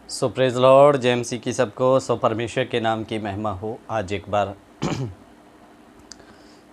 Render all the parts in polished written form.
सो praise Lord जय मसीह की सबको। सो परमेश्वर के नाम की महिमा हो। आज एक बार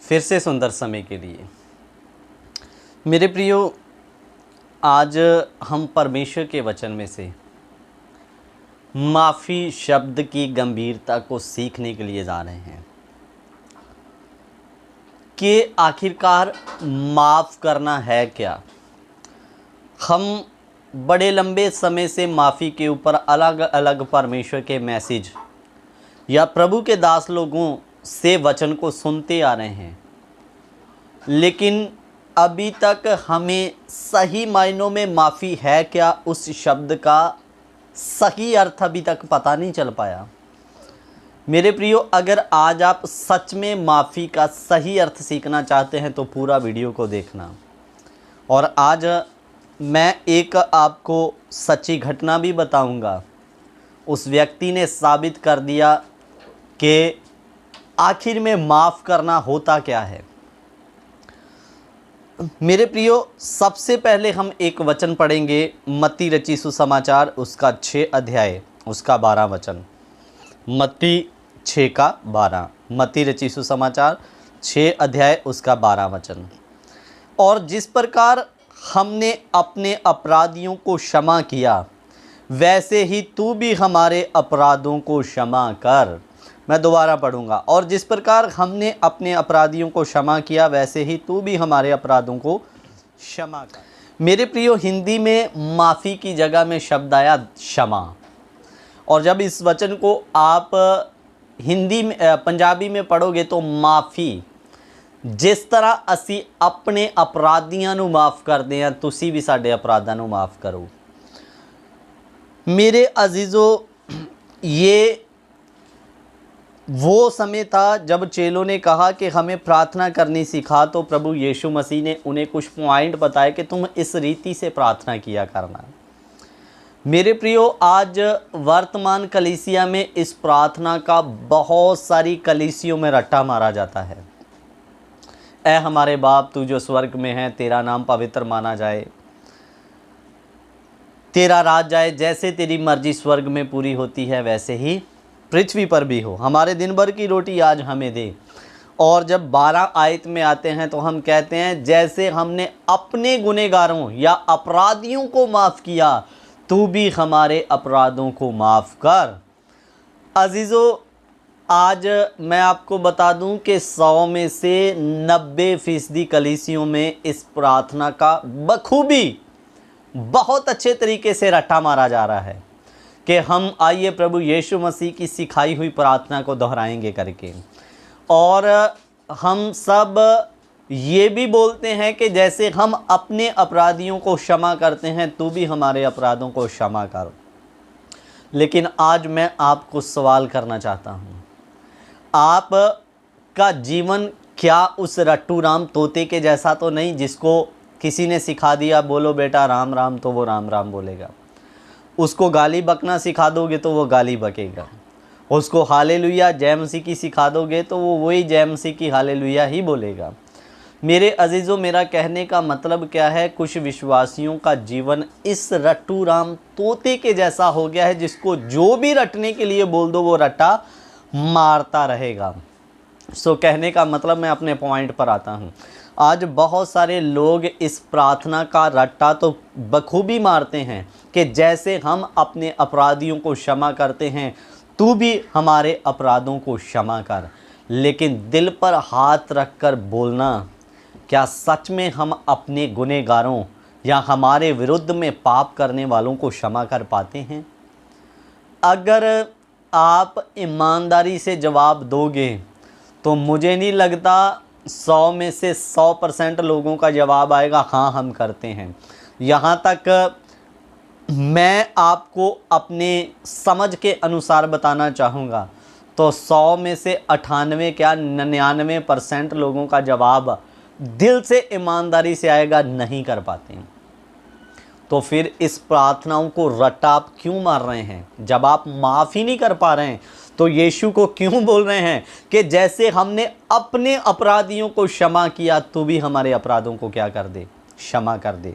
फिर से सुंदर समय के लिए मेरे प्रियो, आज हम परमेश्वर के वचन में से माफ़ी शब्द की गंभीरता को सीखने के लिए जा रहे हैं कि आखिरकार माफ़ करना है क्या। हम बड़े लंबे समय से माफ़ी के ऊपर अलग अलग परमेश्वर के मैसेज या प्रभु के दास लोगों से वचन को सुनते आ रहे हैं, लेकिन अभी तक हमें सही मायनों में माफ़ी है क्या, उस शब्द का सही अर्थ अभी तक पता नहीं चल पाया। मेरे प्रियो, अगर आज आप सच में माफ़ी का सही अर्थ सीखना चाहते हैं तो पूरा वीडियो को देखना। और आज मैं एक आपको सच्ची घटना भी बताऊंगा। उस व्यक्ति ने साबित कर दिया कि आखिर में माफ़ करना होता क्या है। मेरे प्रियो, सबसे पहले हम एक वचन पढ़ेंगे, मत्ती रची सुसमाचार उसका 6 अध्याय उसका 12 वचन। मत्ती 6 का 12, मत्ती रची सुसमाचार 6 अध्याय उसका 12 वचन। और जिस प्रकार हमने अपने अपराधियों को क्षमा किया, वैसे ही तू भी हमारे अपराधों को क्षमा कर। मैं दोबारा पढ़ूंगा। और जिस प्रकार हमने अपने अपराधियों को क्षमा किया, वैसे ही तू भी हमारे अपराधों को क्षमा कर। मेरे प्रियो, हिंदी में माफ़ी की जगह में शब्द आया क्षमा। और जब इस वचन को आप हिंदी में पंजाबी में पढ़ोगे तो माफ़ी, जिस तरह असी अपने अपराधियों को माफ़ करते हैं, तुसी भी साडे अपराधां को माफ़ करो। मेरे अजीज़ो, ये वो समय था जब चेलों ने कहा कि हमें प्रार्थना करनी सिखा, तो प्रभु यीशु मसीह ने उन्हें कुछ पॉइंट बताए कि तुम इस रीति से प्रार्थना किया करना। मेरे प्रियो, आज वर्तमान कलीसिया में इस प्रार्थना का बहुत सारी कलीसियों में रट्टा मारा जाता है। ऐ हमारे बाप तू जो स्वर्ग में है, तेरा नाम पवित्र माना जाए, तेरा राज जाए, जैसे तेरी मर्जी स्वर्ग में पूरी होती है वैसे ही पृथ्वी पर भी हो। हमारे दिन भर की रोटी आज हमें दे। और जब 12 आयत में आते हैं तो हम कहते हैं, जैसे हमने अपने गुनहगारों या अपराधियों को माफ़ किया, तू भी हमारे अपराधों को माफ़ कर। अजीज़ों, आज मैं आपको बता दूं कि 100 में से 90% कलीसियों में इस प्रार्थना का बखूबी बहुत अच्छे तरीके से रट्टा मारा जा रहा है कि हम आइए प्रभु यीशु मसीह की सिखाई हुई प्रार्थना को दोहराएंगे करके। और हम सब ये भी बोलते हैं कि जैसे हम अपने अपराधियों को क्षमा करते हैं, तू भी हमारे अपराधों को क्षमा कर। लेकिन आज मैं आपको सवाल करना चाहता हूँ, आप का जीवन क्या उस रट्टू राम तोते के जैसा तो नहीं, जिसको किसी ने सिखा दिया बोलो बेटा राम राम तो वो राम राम बोलेगा। उसको गाली बकना सिखा दोगे तो वो गाली बकेगा। उसको हालेलुया जय मसीह की सिखा दोगे तो वो वही जय मसीह की हालेलुया ही बोलेगा। मेरे अजीज़ों, मेरा कहने का मतलब क्या है, कुछ विश्वासियों का जीवन इस रट्टू राम तोते के जैसा हो गया है, जिसको जो भी रटने के लिए बोल दो वो रट्टा मारता रहेगा। सो कहने का मतलब, मैं अपने पॉइंट पर आता हूँ। आज बहुत सारे लोग इस प्रार्थना का रट्टा तो बखूबी मारते हैं कि जैसे हम अपने अपराधियों को क्षमा करते हैं, तू भी हमारे अपराधों को क्षमा कर। लेकिन दिल पर हाथ रखकर बोलना, क्या सच में हम अपने गुनहगारों या हमारे विरुद्ध में पाप करने वालों को क्षमा कर पाते हैं? अगर आप ईमानदारी से जवाब दोगे तो मुझे नहीं लगता 100 में से 100% लोगों का जवाब आएगा हाँ हम करते हैं। यहाँ तक मैं आपको अपने समझ के अनुसार बताना चाहूँगा तो 100 में से 98 क्या 99% लोगों का जवाब दिल से ईमानदारी से आएगा, नहीं कर पाते हैं। तो फिर इस प्रार्थनाओं को रट्टा आप क्यों मार रहे हैं? जब आप माफ़ ही नहीं कर पा रहे हैं तो यीशु को क्यों बोल रहे हैं कि जैसे हमने अपने अपराधियों को क्षमा किया, तू भी हमारे अपराधों को क्या कर दे, क्षमा कर दे।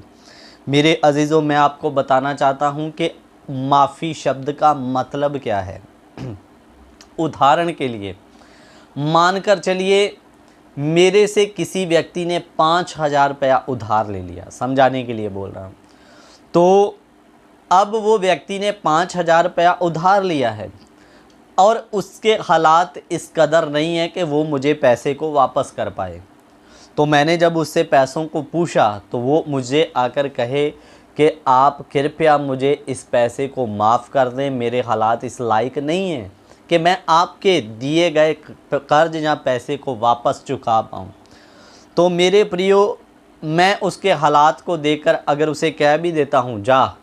मेरे अजीज़ों, मैं आपको बताना चाहता हूं कि माफ़ी शब्द का मतलब क्या है। उदाहरण के लिए मानकर चलिए मेरे से किसी व्यक्ति ने 5,000 रुपया उधार ले लिया, समझाने के लिए बोल रहा हूँ। तो अब वो व्यक्ति ने 5,000 रुपया उधार लिया है और उसके हालात इस कदर नहीं है कि वो मुझे पैसे को वापस कर पाए। तो मैंने जब उससे पैसों को पूछा तो वो मुझे आकर कहे कि आप कृपया मुझे इस पैसे को माफ़ कर दें, मेरे हालात इस लायक नहीं हैं कि मैं आपके दिए गए कर्ज या पैसे को वापस चुका पाऊँ। तो मेरे प्रियो, मैं उसके हालात को देखकर अगर उसे कह भी देता हूँ, जा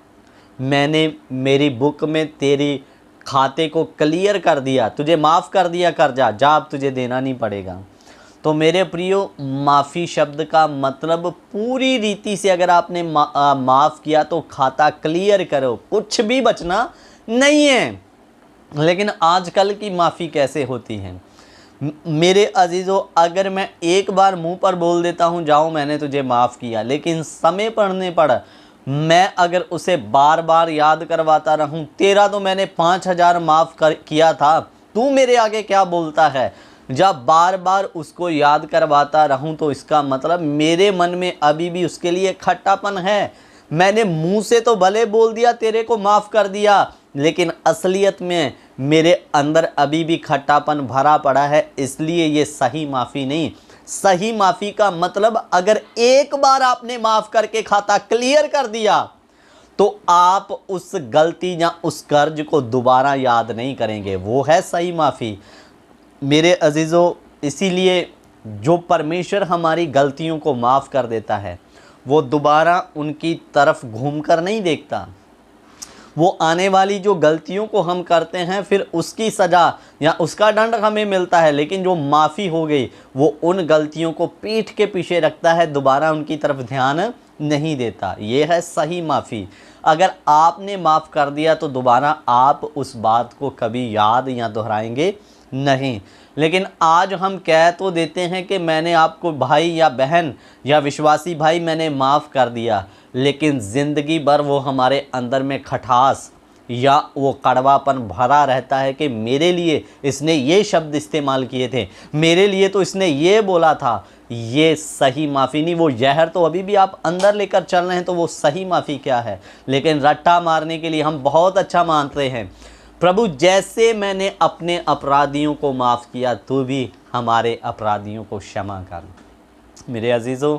मैंने मेरी बुक में तेरी खाते को क्लियर कर दिया, तुझे माफ़ कर दिया कर्जा, जा अब तुझे देना नहीं पड़ेगा। तो मेरे प्रियो, माफ़ी शब्द का मतलब पूरी रीति से अगर आपने माफ़ किया तो खाता क्लियर करो, कुछ भी बचना नहीं है। लेकिन आजकल की माफ़ी कैसे होती है मेरे अजीज़ों, अगर मैं एक बार मुंह पर बोल देता हूं जाओ मैंने तुझे माफ़ किया, लेकिन समय पड़ने पर मैं अगर उसे बार बार याद करवाता रहूं, तेरा तो मैंने 5,000 माफ़ किया था, तू मेरे आगे क्या बोलता है, जब बार बार उसको याद करवाता रहूं तो इसका मतलब मेरे मन में अभी भी उसके लिए खट्टापन है। मैंने मुंह से तो भले बोल दिया तेरे को माफ़ कर दिया, लेकिन असलियत में मेरे अंदर अभी भी खट्टापन भरा पड़ा है, इसलिए ये सही माफ़ी नहीं। सही माफ़ी का मतलब अगर एक बार आपने माफ़ करके खाता क्लियर कर दिया तो आप उस गलती या उस कर्ज को दोबारा याद नहीं करेंगे, वो है सही माफ़ी मेरे अजीज़ों। इसीलिए जो परमेश्वर हमारी गलतियों को माफ़ कर देता है वो दोबारा उनकी तरफ घूमकर नहीं देखता। वो आने वाली जो गलतियों को हम करते हैं फिर उसकी सज़ा या उसका दंड हमें मिलता है, लेकिन जो माफ़ी हो गई वो उन गलतियों को पीठ के पीछे रखता है, दोबारा उनकी तरफ ध्यान नहीं देता। ये है सही माफ़ी। अगर आपने माफ़ कर दिया तो दोबारा आप उस बात को कभी याद या दोहराएंगे नहीं। लेकिन आज हम कह तो देते हैं कि मैंने आपको भाई या बहन या विश्वासी भाई मैंने माफ़ कर दिया, लेकिन ज़िंदगी भर वो हमारे अंदर में खटास या वो कड़वापन भरा रहता है कि मेरे लिए इसने ये शब्द इस्तेमाल किए थे, मेरे लिए तो इसने ये बोला था। ये सही माफ़ी नहीं, वो जहर तो अभी भी आप अंदर लेकर चल रहे हैं, तो वो सही माफ़ी क्या है। लेकिन रट्टा मारने के लिए हम बहुत अच्छा मानते हैं, प्रभु जैसे मैंने अपने अपराधियों को माफ़ किया तू भी हमारे अपराधियों को क्षमा कर। मेरे अजीज़ों,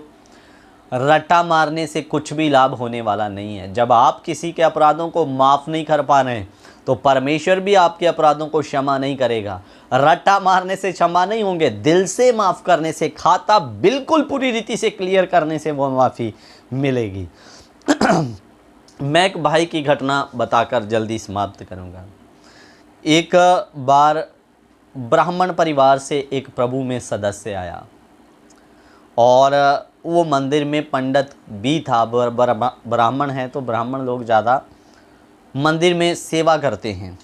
रट्टा मारने से कुछ भी लाभ होने वाला नहीं है। जब आप किसी के अपराधों को माफ़ नहीं कर पा रहे हैं तो परमेश्वर भी आपके अपराधों को क्षमा नहीं करेगा। रट्टा मारने से क्षमा नहीं होंगे, दिल से माफ़ करने से, खाता बिल्कुल पूरी रीति से क्लियर करने से वो माफ़ी मिलेगी। मैं एक भाई की घटना बताकर जल्दी समाप्त करूँगा। एक बार ब्राह्मण परिवार से एक प्रभु में सदस्य आया और वो मंदिर में पंडित भी था। ब्राह्मण है तो ब्राह्मण लोग ज़्यादा मंदिर में सेवा करते हैं।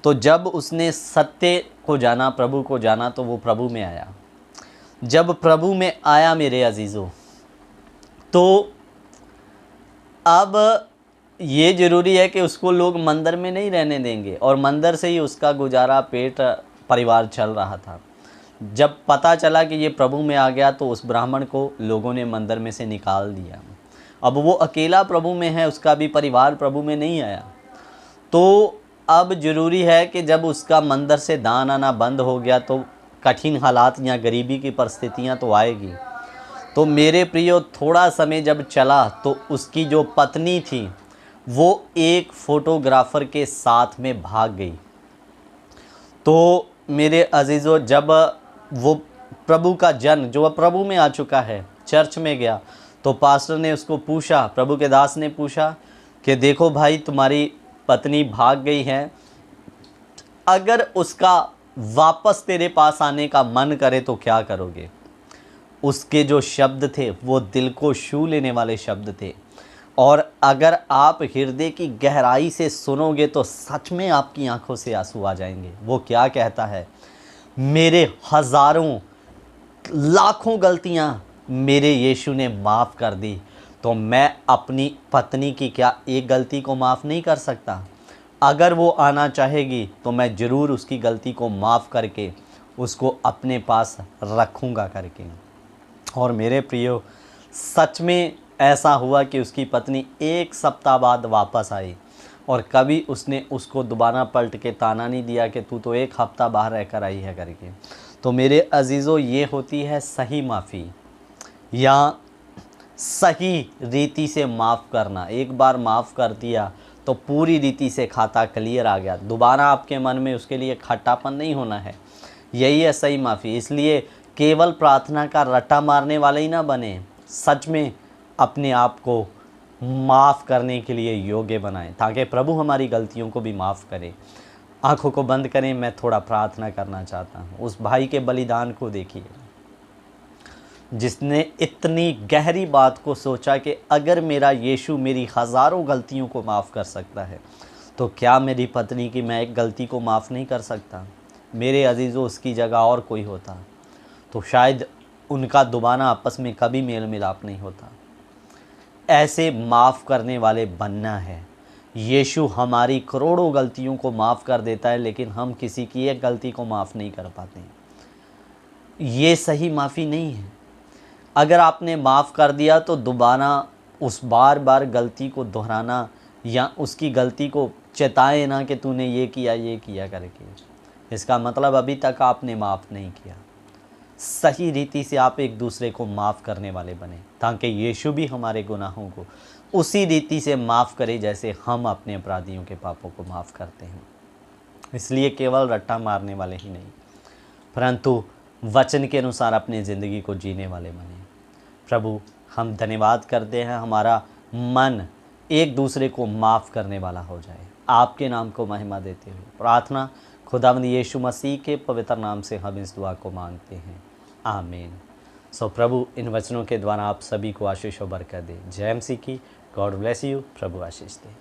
तो जब उसने सत्य को जाना, प्रभु को जाना, तो वो प्रभु में आया। जब प्रभु में आया मेरे अजीज़ों, तो अब ये ज़रूरी है कि उसको लोग मंदिर में नहीं रहने देंगे और मंदिर से ही उसका गुजारा पेट परिवार चल रहा था। जब पता चला कि ये प्रभु में आ गया तो उस ब्राह्मण को लोगों ने मंदिर में से निकाल दिया। अब वो अकेला प्रभु में है, उसका भी परिवार प्रभु में नहीं आया। तो अब ज़रूरी है कि जब उसका मंदिर से दान आना बंद हो गया तो कठिन हालात या गरीबी की परिस्थितियाँ तो आएगी। तो मेरे प्रियो, थोड़ा समय जब चला तो उसकी जो पत्नी थी वो एक फ़ोटोग्राफ़र के साथ में भाग गई। तो मेरे अजीज़ों, जब वो प्रभु का जन जो प्रभु में आ चुका है चर्च में गया तो पास्टर ने उसको पूछा, प्रभु के दास ने पूछा कि देखो भाई, तुम्हारी पत्नी भाग गई है, अगर उसका वापस तेरे पास आने का मन करे तो क्या करोगे। उसके जो शब्द थे वो दिल को छू लेने वाले शब्द थे, और अगर आप हृदय की गहराई से सुनोगे तो सच में आपकी आंखों से आंसू आ जाएंगे। वो क्या कहता है, मेरे हज़ारों लाखों गलतियां मेरे यीशु ने माफ़ कर दी, तो मैं अपनी पत्नी की क्या एक गलती को माफ़ नहीं कर सकता? अगर वो आना चाहेगी तो मैं ज़रूर उसकी गलती को माफ़ करके उसको अपने पास रखूँगा करके। और मेरे प्रियो, सच में ऐसा हुआ कि उसकी पत्नी 1 सप्ताह बाद वापस आई और कभी उसने उसको दोबारा पलट के ताना नहीं दिया कि तू तो 1 हफ़्ता बाहर रहकर आई है करके। तो मेरे अजीज़ों, ये होती है सही माफ़ी या सही रीति से माफ़ करना। एक बार माफ़ कर दिया तो पूरी रीति से खाता क्लियर आ गया, दोबारा आपके मन में उसके लिए खट्टापन नहीं होना है। यही है सही माफ़ी। इसलिए केवल प्रार्थना का रट्टा मारने वाले ही ना बने, सच में अपने आप को माफ़ करने के लिए योग्य बनाएं, ताकि प्रभु हमारी गलतियों को भी माफ़ करे। आंखों को बंद करें, मैं थोड़ा प्रार्थना करना चाहता हूँ। उस भाई के बलिदान को देखिए जिसने इतनी गहरी बात को सोचा कि अगर मेरा यीशु मेरी हज़ारों गलतियों को माफ़ कर सकता है तो क्या मेरी पत्नी की मैं एक गलती को माफ़ नहीं कर सकता? मेरे अजीज़ों, उसकी जगह और कोई होता तो शायद उनका दोबारा आपस में कभी मेल मिलाप नहीं होता। ऐसे माफ़ करने वाले बनना है। यीशु हमारी करोड़ों गलतियों को माफ़ कर देता है, लेकिन हम किसी की एक गलती को माफ़ नहीं कर पाते। ये सही माफ़ी नहीं है। अगर आपने माफ़ कर दिया तो दोबारा उस बार बार गलती को दोहराना या उसकी गलती को चेताए ना कि तूने ये किया करके, इसका मतलब अभी तक आपने माफ़ नहीं किया। सही रीति से आप एक दूसरे को माफ़ करने वाले बने, ताकि यीशु भी हमारे गुनाहों को उसी रीति से माफ़ करे जैसे हम अपने अपराधियों के पापों को माफ़ करते हैं। इसलिए केवल रट्टा मारने वाले ही नहीं, परंतु वचन के अनुसार अपनी ज़िंदगी को जीने वाले बने। प्रभु, हम धन्यवाद करते हैं, हमारा मन एक दूसरे को माफ़ करने वाला हो जाए। आपके नाम को महिमा देते हुए प्रार्थना खुदावंद यीशु मसीह के पवित्र नाम से हम इस दुआ को मांगते हैं, आमीन। सो प्रभु इन वचनों के द्वारा आप सभी को आशीष और बरकत दे। जय मसीह की। God bless you. Prabhu Ashish they.